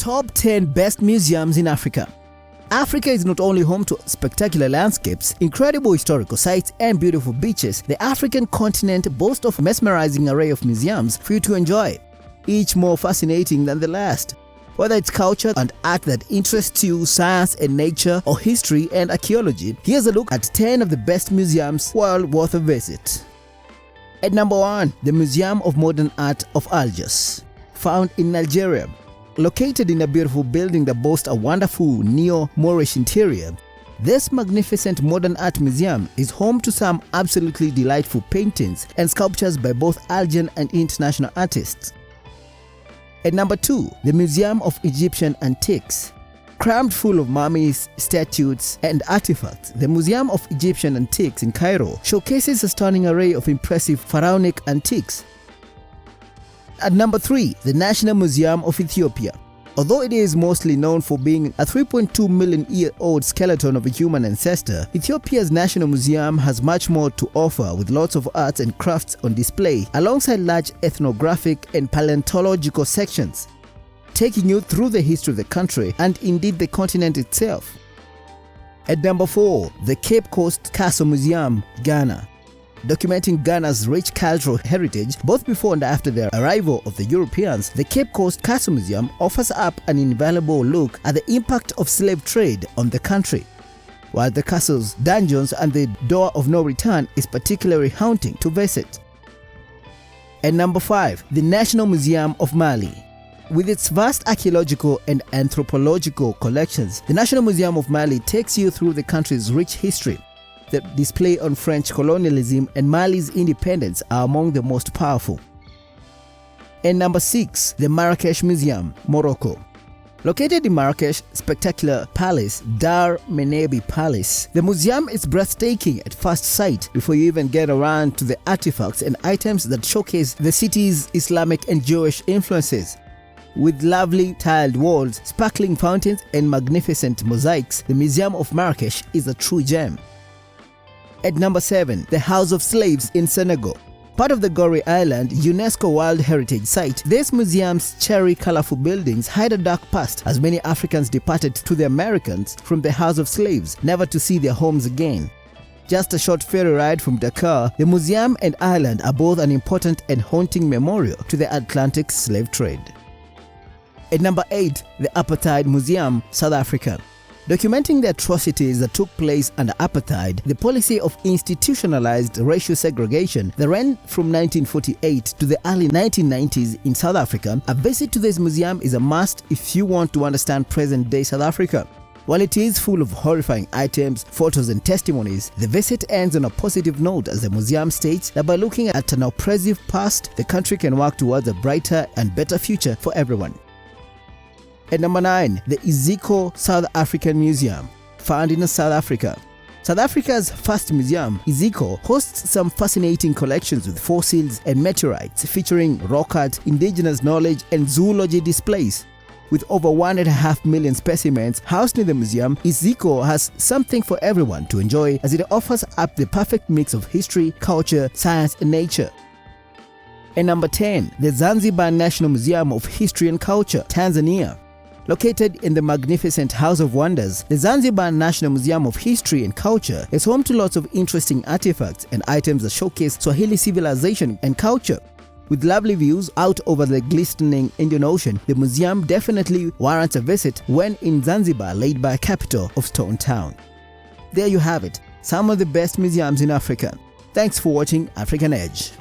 Top 10 Best Museums in Africa. Africa is not only home to spectacular landscapes, incredible historical sites, and beautiful beaches. The African continent boasts of a mesmerizing array of museums for you to enjoy, each more fascinating than the last. Whether it's culture and art that interests you, science and nature, or history and archaeology, here's a look at 10 of the best museums well worth a visit. At number 1, the Museum of Modern Art of Algiers, found in Algeria. Located in a beautiful building that boasts a wonderful neo-Moorish interior, this magnificent modern art museum is home to some absolutely delightful paintings and sculptures by both Algerian and international artists. At number 2, the Museum of Egyptian Antiques. Crammed full of mummies, statues, and artifacts, the Museum of Egyptian Antiques in Cairo showcases a stunning array of impressive pharaonic antiques. At number 3, the National Museum of Ethiopia. Although it is mostly known for being a 3.2 million year old skeleton of a human ancestor, Ethiopia's National Museum has much more to offer, with lots of arts and crafts on display, alongside large ethnographic and paleontological sections, taking you through the history of the country and indeed the continent itself. At number 4, the Cape Coast Castle Museum, Ghana. Documenting Ghana's rich cultural heritage both before and after the arrival of the Europeans, the Cape Coast Castle Museum offers up an invaluable look at the impact of slave trade on the country, while the castle's dungeons and the door of no return is particularly haunting to visit. At number 5, the National Museum of Mali. With its vast archaeological and anthropological collections, the National Museum of Mali takes you through the country's rich history. The display on French colonialism and Mali's independence are among the most powerful. And number 6, the Marrakech Museum, Morocco. Located in Marrakech spectacular palace, Dar Menebi Palace, the museum is breathtaking at first sight before you even get around to the artifacts and items that showcase the city's Islamic and Jewish influences. With lovely tiled walls, sparkling fountains, and magnificent mosaics, the Museum of Marrakech is a true gem. At number 7, the House of Slaves in Senegal. Part of the Gorée Island UNESCO World Heritage Site, this museum's cherry colorful buildings hide a dark past, as many Africans departed to the Americans from the House of Slaves, never to see their homes again. Just a short ferry ride from Dakar, the museum and island are both an important and haunting memorial to the Atlantic slave trade. At number 8, the Apartheid Museum, South Africa. Documenting the atrocities that took place under apartheid, the policy of institutionalized racial segregation that ran from 1948 to the early 1990s in South Africa, a visit to this museum is a must if you want to understand present-day South Africa. While it is full of horrifying items, photos and testimonies, the visit ends on a positive note, as the museum states that by looking at an oppressive past, the country can work towards a brighter and better future for everyone. At number 9, the Iziko South African Museum, found in South Africa. South Africa's first museum, Iziko, hosts some fascinating collections with fossils and meteorites featuring rock art, indigenous knowledge, and zoology displays. With over 1.5 million specimens housed in the museum, Iziko has something for everyone to enjoy, as it offers up the perfect mix of history, culture, science, and nature. At number 10, the Zanzibar National Museum of History and Culture, Tanzania. Located in the magnificent House of Wonders, the Zanzibar National Museum of History and Culture is home to lots of interesting artifacts and items that showcase Swahili civilization and culture. With lovely views out over the glistening Indian Ocean, the museum definitely warrants a visit when in Zanzibar, laid by capital of Stone Town. There you have it, some of the best museums in Africa. Thanks for watching African Edge.